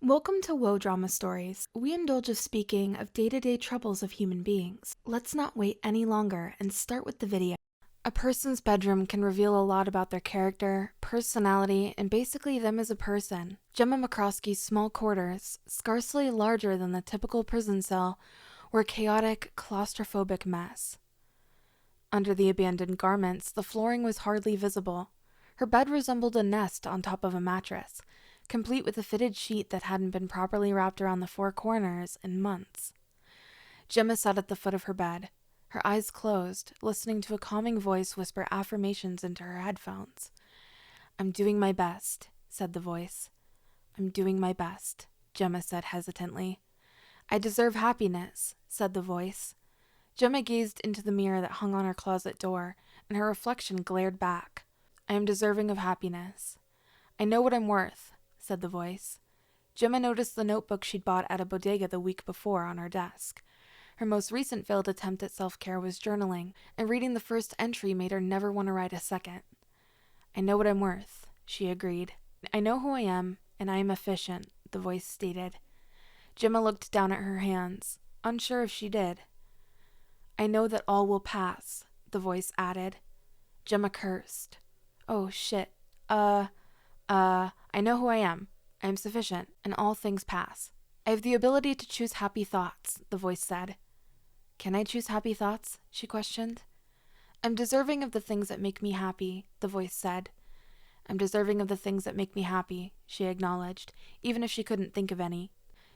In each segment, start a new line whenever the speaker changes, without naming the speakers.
Welcome to Woah Drama Stories. We indulge of speaking of day-to-day troubles of human beings. Let's not wait any longer and start with the video. A person's bedroom can reveal a lot about their character, personality, and basically them as a person. Gemma McCroskey's small quarters, scarcely larger than the typical prison cell, were a chaotic, claustrophobic mess. Under the abandoned garments, the flooring was hardly visible. Her bed resembled a nest on top of a mattress, complete with a fitted sheet that hadn't been properly wrapped around the four corners in months. Gemma sat at the foot of her bed, her eyes closed, listening to a calming voice whisper affirmations into her headphones. "I'm doing my best," said the voice. "I'm doing my best," Gemma said hesitantly. "I deserve happiness," said the voice. Gemma gazed into the mirror that hung on her closet door, and her reflection glared back. "I am deserving of happiness. I know what I'm worth," said the voice. Gemma noticed the notebook she'd bought at a bodega the week before on her desk. Her most recent failed attempt at self-care was journaling, and reading the first entry made her never want to write a second. "I know what I'm worth," she agreed. "I know who I am, and I am efficient," the voice stated. Gemma looked down at her hands, unsure if she did. "I know that all will pass," the voice added. Gemma cursed. "Oh, shit. I know who I am. I am sufficient, and all things pass. I have the ability to choose happy thoughts," the voice said. "Can I choose happy thoughts?" she questioned. "I'm deserving of the things that make me happy," the voice said. "I'm deserving of the things that make me happy," she acknowledged, even if she couldn't think of any.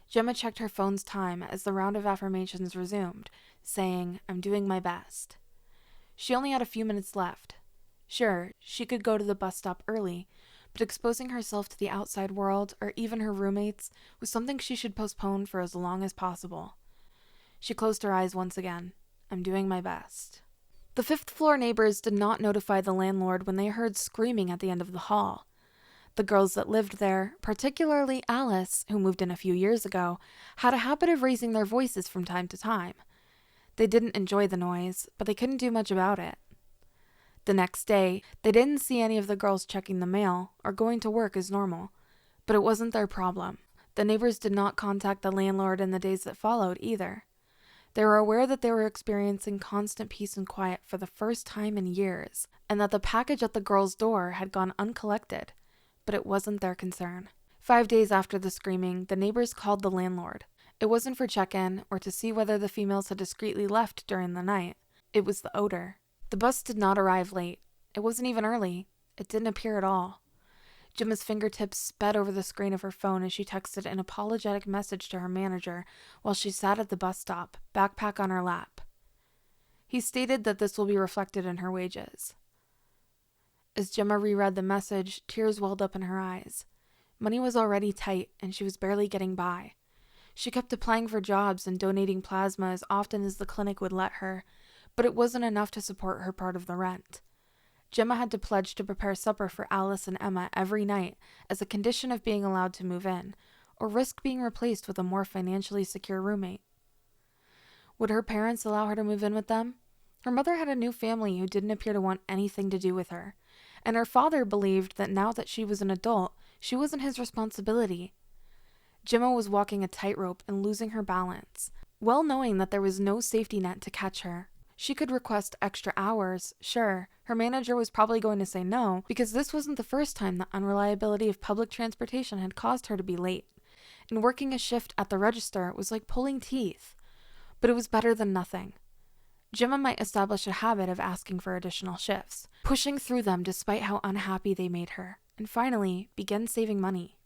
Gemma checked her phone's time as the round of affirmations resumed, saying, "I'm doing my best." She only had a few minutes left. Sure, she could go to the bus stop early, but exposing herself to the outside world, or even her roommates, was something she should postpone for as long as possible. She closed her eyes once again. "I'm doing my best." The fifth-floor neighbors did not notify the landlord when they heard screaming at the end of the hall. The girls that lived there, particularly Alice, who moved in a few years ago, had a habit of raising their voices from time to time. They didn't enjoy the noise, but they couldn't do much about it. The next day, they didn't see any of the girls checking the mail or going to work as normal, but it wasn't their problem. The neighbors did not contact the landlord in the days that followed either. They were aware that they were experiencing constant peace and quiet for the first time in years, and that the package at the girls' door had gone uncollected, but it wasn't their concern. 5 days after the screaming, the neighbors called the landlord. It wasn't for check-in or to see whether the females had discreetly left during the night. It was the odor. The bus did not arrive late. It wasn't even early. It didn't appear at all. Gemma's fingertips sped over the screen of her phone as she texted an apologetic message to her manager while she sat at the bus stop, backpack on her lap. He stated that this will be reflected in her wages. As Gemma reread the message, tears welled up in her eyes. Money was already tight, and she was barely getting by. She kept applying for jobs and donating plasma as often as the clinic would let her, but it wasn't enough to support her part of the rent. Gemma had to pledge to prepare supper for Alice and Emma every night as a condition of being allowed to move in, or risk being replaced with a more financially secure roommate. Would her parents allow her to move in with them? Her mother had a new family who didn't appear to want anything to do with her, and her father believed that now that she was an adult, she wasn't his responsibility. Gemma was walking a tightrope and losing her balance, well knowing that there was no safety net to catch her. She could request extra hours, sure. Her manager was probably going to say no, because this wasn't the first time the unreliability of public transportation had caused her to be late. And working a shift at the register was like pulling teeth. But it was better than nothing. Gemma might establish a habit of asking for additional shifts, pushing through them despite how unhappy they made her, and finally begin saving money.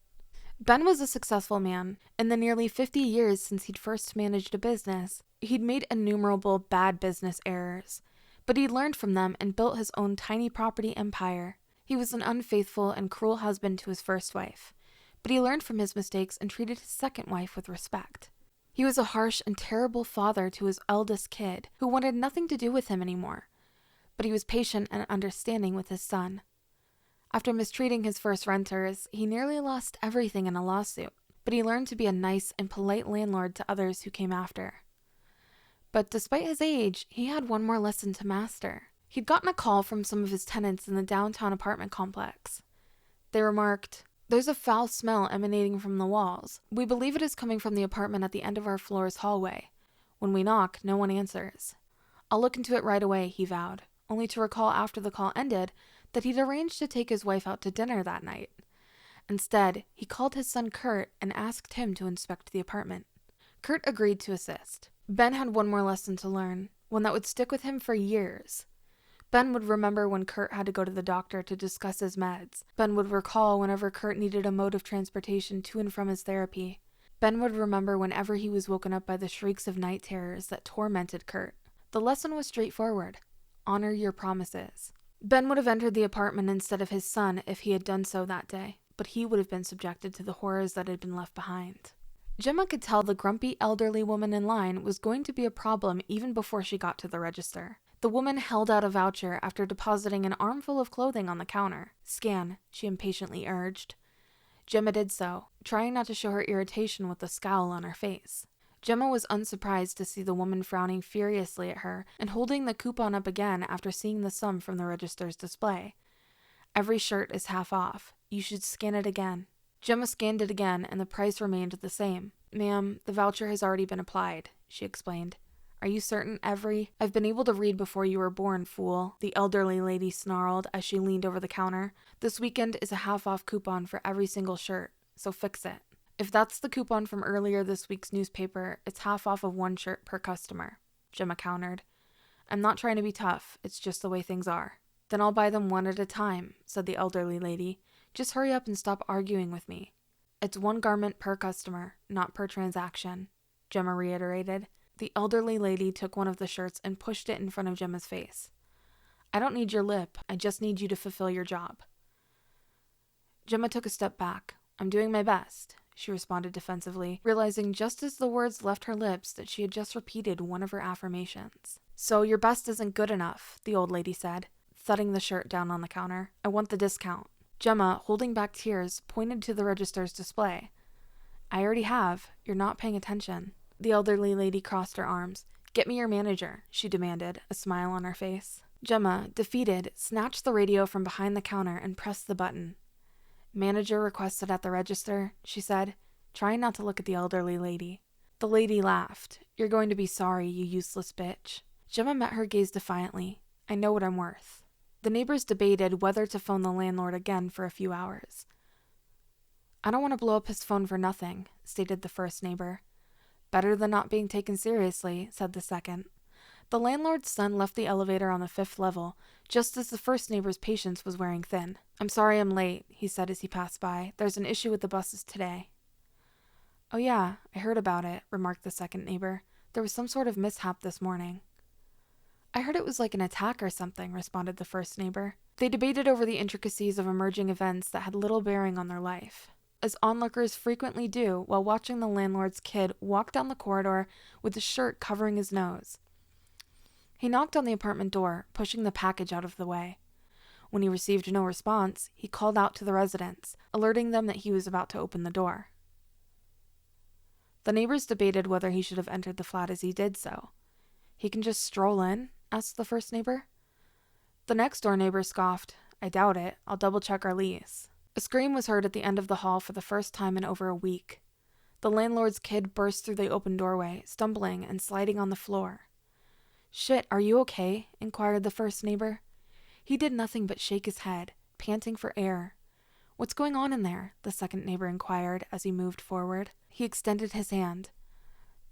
Ben was a successful man. In the nearly 50 years since he'd first managed a business, he'd made innumerable bad business errors, but he'd learned from them and built his own tiny property empire. He was an unfaithful and cruel husband to his first wife, but he learned from his mistakes and treated his second wife with respect. He was a harsh and terrible father to his eldest kid, who wanted nothing to do with him anymore, but he was patient and understanding with his son. After mistreating his first renters, he nearly lost everything in a lawsuit, but he learned to be a nice and polite landlord to others who came after. But despite his age, he had one more lesson to master. He'd gotten a call from some of his tenants in the downtown apartment complex. They remarked, There's a foul smell emanating from the walls. We believe it is coming from the apartment at the end of our floor's hallway. When we knock, no one answers. I'll look into it right away, he vowed, only to recall after the call ended that he'd arranged to take his wife out to dinner that night. Instead, he called his son Kurt and asked him to inspect the apartment. Kurt agreed to assist. Ben had one more lesson to learn, one that would stick with him for years. Ben would remember when Kurt had to go to the doctor to discuss his meds. Ben would recall whenever Kurt needed a mode of transportation to and from his therapy. Ben would remember whenever he was woken up by the shrieks of night terrors that tormented Kurt. The lesson was straightforward. Honor your promises. Ben would have entered the apartment instead of his son if he had done so that day, but he would have been subjected to the horrors that had been left behind. Gemma could tell the grumpy elderly woman in line was going to be a problem even before she got to the register. The woman held out a voucher after depositing an armful of clothing on the counter. Scan, she impatiently urged. Gemma did so, trying not to show her irritation with the scowl on her face. Gemma was unsurprised to see the woman frowning furiously at her and holding the coupon up again after seeing the sum from the register's display. Every shirt is half off. You should scan it again. Gemma scanned it again and the price remained the same. Ma'am, the voucher has already been applied, she explained. Are you certain I've been able to read before you were born, fool, the elderly lady snarled as she leaned over the counter. This weekend is a half-off coupon for every single shirt, so fix it. If that's the coupon from earlier this week's newspaper, it's half off of one shirt per customer, Gemma countered. I'm not trying to be tough, it's just the way things are. Then I'll buy them one at a time, said the elderly lady. Just hurry up and stop arguing with me. It's one garment per customer, not per transaction, Gemma reiterated. The elderly lady took one of the shirts and pushed it in front of Gemma's face. I don't need your lip, I just need you to fulfill your job. Gemma took a step back. I'm doing my best, she responded defensively, realizing just as the words left her lips that she had just repeated one of her affirmations. So your best isn't good enough, the old lady said, thudding the shirt down on the counter. I want the discount. Gemma, holding back tears, pointed to the register's display. I already have. You're not paying attention. The elderly lady crossed her arms. Get me your manager, she demanded, a smile on her face. Gemma, defeated, snatched the radio from behind the counter and pressed the button. Manager requested at the register, she said, trying not to look at the elderly lady. The lady laughed. You're going to be sorry, you useless bitch. Gemma met her gaze defiantly. I know what I'm worth. The neighbors debated whether to phone the landlord again for a few hours. I don't want to blow up his phone for nothing, stated the first neighbor. Better than not being taken seriously, said the second. The landlord's son left the elevator on the 5th level, just as the first neighbor's patience was wearing thin. I'm sorry I'm late, he said as he passed by. There's an issue with the buses today. Oh yeah, I heard about it, remarked the second neighbor. There was some sort of mishap this morning. I heard it was like an attack or something, responded the first neighbor. They debated over the intricacies of emerging events that had little bearing on their life, as onlookers frequently do while watching the landlord's kid walk down the corridor with a shirt covering his nose. He knocked on the apartment door, pushing the package out of the way. When he received no response, he called out to the residents, alerting them that he was about to open the door. The neighbors debated whether he should have entered the flat as he did so. He can just stroll in? Asked the first neighbor. The next door neighbor scoffed. I doubt it. I'll double-check our lease. A scream was heard at the end of the hall for the first time in over a week. The landlord's kid burst through the open doorway, stumbling and sliding on the floor. Shit, are you okay? Inquired the first neighbor. He did nothing but shake his head, panting for air. What's going on in there? The second neighbor inquired as he moved forward. He extended his hand.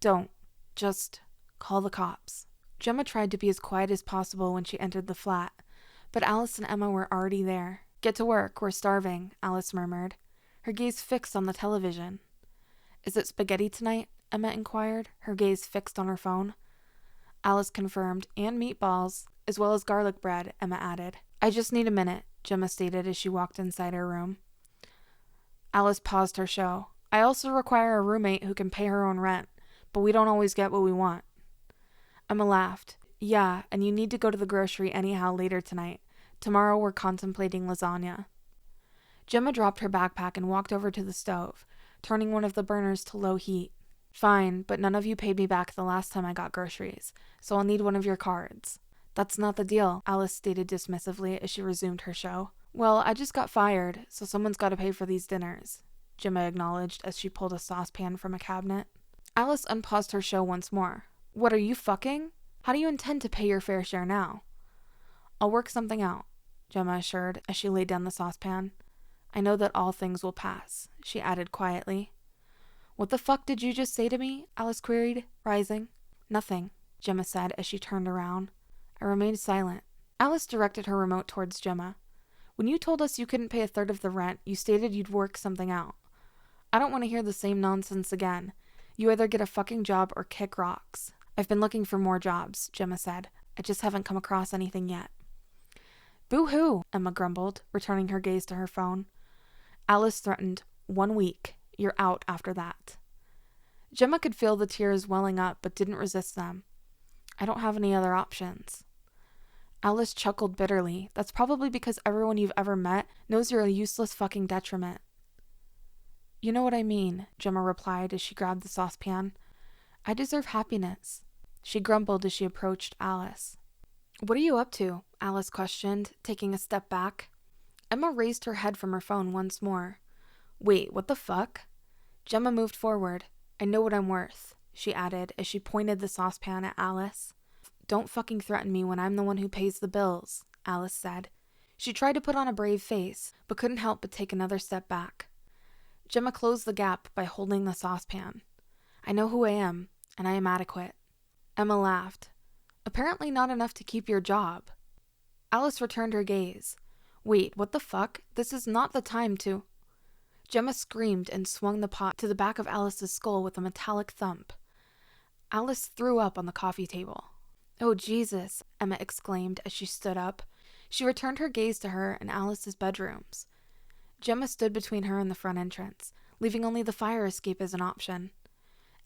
Don't. Just call the cops. Gemma tried to be as quiet as possible when she entered the flat, but Alice and Emma were already there. Get to work, we're starving, Alice murmured, her gaze fixed on the television. Is it spaghetti tonight? Emma inquired, her gaze fixed on her phone. Alice confirmed, and meatballs, as well as garlic bread, Emma added. I just need a minute, Gemma stated as she walked inside her room. Alice paused her show. I also require a roommate who can pay her own rent, but we don't always get what we want. Emma laughed. Yeah, and you need to go to the grocery anyhow later tonight. Tomorrow we're contemplating lasagna. Gemma dropped her backpack and walked over to the stove, turning one of the burners to low heat. Fine, but none of you paid me back the last time I got groceries, so I'll need one of your cards. That's not the deal, Alice stated dismissively as she resumed her show. Well, I just got fired, so someone's got to pay for these dinners, Gemma acknowledged as she pulled a saucepan from a cabinet. Alice unpaused her show once more. What, are you fucking? How do you intend to pay your fair share now? I'll work something out, Gemma assured as she laid down the saucepan. I know that all things will pass, she added quietly. What the fuck did you just say to me? Alice queried, rising. Nothing, Gemma said as she turned around. I remained silent. Alice directed her remote towards Gemma. When you told us you couldn't pay a third of the rent, you stated you'd work something out. I don't want to hear the same nonsense again. You either get a fucking job or kick rocks. I've been looking for more jobs, Gemma said. I just haven't come across anything yet. Boo-hoo, Emma grumbled, returning her gaze to her phone. Alice threatened, 1 week. You're out after that. Gemma could feel the tears welling up, but didn't resist them. I don't have any other options. Alice chuckled bitterly. That's probably because everyone you've ever met knows you're a useless fucking detriment. You know what I mean, Gemma replied as she grabbed the saucepan. I deserve happiness. She grumbled as she approached Alice. What are you up to? Alice questioned, taking a step back. Emma raised her head from her phone once more. Wait, what the fuck? Gemma moved forward. I know what I'm worth, she added as she pointed the saucepan at Alice. Don't fucking threaten me when I'm the one who pays the bills, Alice said. She tried to put on a brave face, but couldn't help but take another step back. Gemma closed the gap by holding the saucepan. I know who I am, and I am adequate. Emma laughed. Apparently not enough to keep your job. Alice returned her gaze. Wait, what the fuck? This is not the time to... Gemma screamed and swung the pot to the back of Alice's skull with a metallic thump. Alice threw up on the coffee table. Oh, Jesus, Emma exclaimed as she stood up. She returned her gaze to her and Alice's bedrooms. Gemma stood between her and the front entrance, leaving only the fire escape as an option.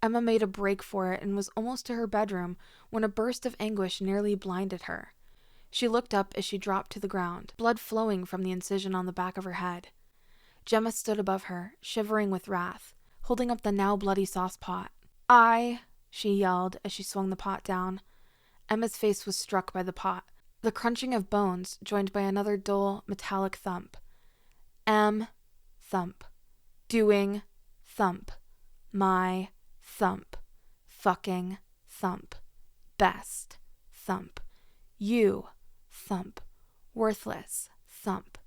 Emma made a break for it and was almost to her bedroom when a burst of anguish nearly blinded her. She looked up as she dropped to the ground, blood flowing from the incision on the back of her head. Gemma stood above her, shivering with wrath, holding up the now bloody sauce pot. She yelled as she swung the pot down. Emma's face was struck by the pot, the crunching of bones joined by another dull, metallic thump. Thump. Doing, thump. My, thump. Fucking, thump. Best, thump. You, thump. Worthless, thump.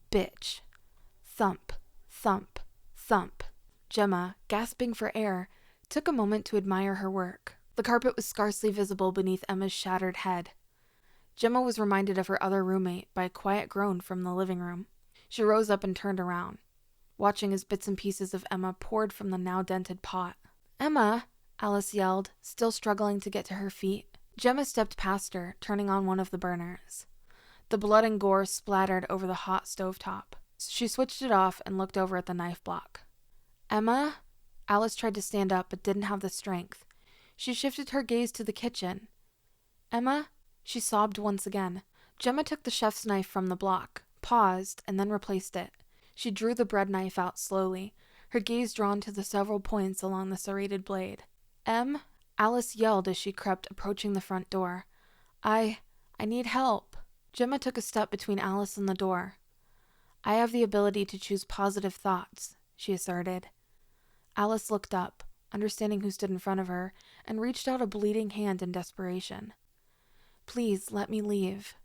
Bitch. Thump, thump, thump. Gemma, gasping for air, took a moment to admire her work. The carpet was scarcely visible beneath Emma's shattered head. Gemma was reminded of her other roommate by a quiet groan from the living room. She rose up and turned around, watching as bits and pieces of Emma poured from the now dented pot. Emma, Alice yelled, still struggling to get to her feet. Gemma stepped past her, turning on one of the burners. The blood and gore splattered over the hot stovetop. She switched it off and looked over at the knife block. Emma? Alice tried to stand up but didn't have the strength. She shifted her gaze to the kitchen. Emma? She sobbed once again. Gemma took the chef's knife from the block, paused, and then replaced it. She drew the bread knife out slowly, her gaze drawn to the several points along the serrated blade. Alice yelled as she crept, approaching the front door. I need help. Gemma took a step between Alice and the door. I have the ability to choose positive thoughts, she asserted. Alice looked up, understanding who stood in front of her, and reached out a bleeding hand in desperation. Please, let me leave.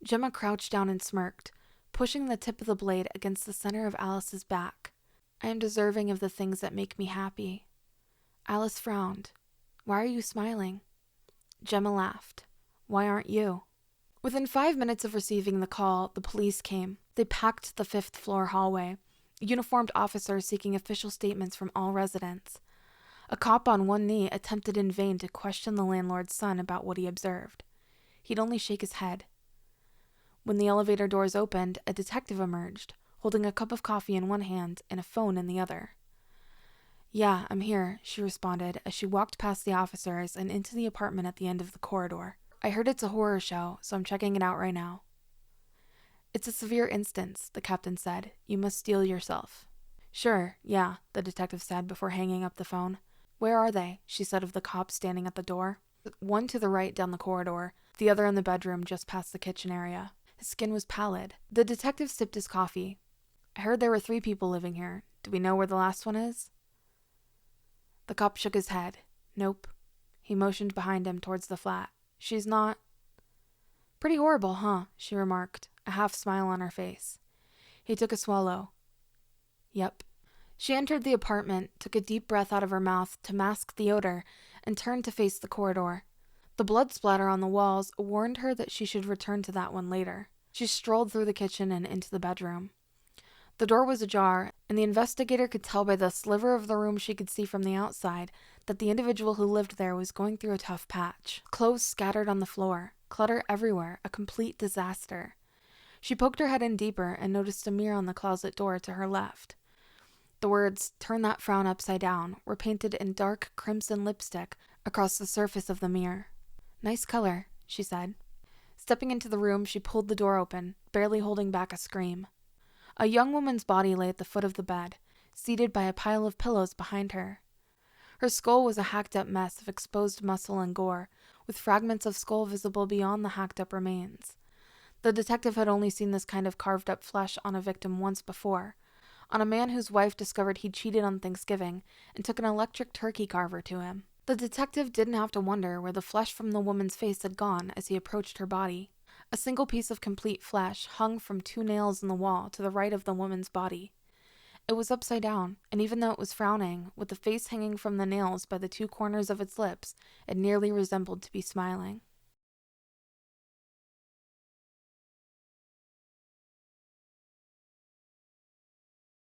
Gemma crouched down and smirked, pushing the tip of the blade against the center of Alice's back. I am deserving of the things that make me happy. Alice frowned. Why are you smiling? Gemma laughed. Why aren't you? Within 5 minutes of receiving the call, the police came. They packed the 5th floor hallway, uniformed officers seeking official statements from all residents. A cop on one knee attempted in vain to question the landlord's son about what he observed. He'd only shake his head. When the elevator doors opened, a detective emerged, holding a cup of coffee in one hand and a phone in the other. Yeah, I'm here, she responded as she walked past the officers and into the apartment at the end of the corridor. I heard it's a horror show, so I'm checking it out right now. It's a severe instance, the captain said. You must steel yourself. Sure, yeah, the detective said before hanging up the phone. Where are they? She said of the cop standing at the door. One to the right down the corridor, the other in the bedroom just past the kitchen area. His skin was pallid. The detective sipped his coffee. I heard there were 3 people living here. Do we know where the last one is? The cop shook his head. Nope. He motioned behind him towards the flat. She's not... Pretty horrible, huh? She remarked, a half smile on her face. He took a swallow. Yep. She entered the apartment, took a deep breath out of her mouth to mask the odor, and turned to face the corridor. The blood splatter on the walls warned her that she should return to that one later. She strolled through the kitchen and into the bedroom. The door was ajar, and the investigator could tell by the sliver of the room she could see from the outside that the individual who lived there was going through a tough patch. Clothes scattered on the floor, clutter everywhere, a complete disaster. She poked her head in deeper and noticed a mirror on the closet door to her left. The words, "Turn that frown upside down," were painted in dark crimson lipstick across the surface of the mirror. "Nice color," she said. Stepping into the room, she pulled the door open, barely holding back a scream. A young woman's body lay at the foot of the bed, seated by a pile of pillows behind her. Her skull was a hacked-up mess of exposed muscle and gore, with fragments of skull visible beyond the hacked-up remains. The detective had only seen this kind of carved-up flesh on a victim once before, on a man whose wife discovered he'd cheated on Thanksgiving and took an electric turkey carver to him. The detective didn't have to wonder where the flesh from the woman's face had gone as he approached her body. A single piece of complete flesh hung from 2 nails in the wall to the right of the woman's body. It was upside down, and even though it was frowning, with the face hanging from the nails by the 2 corners of its lips, it nearly resembled to be smiling.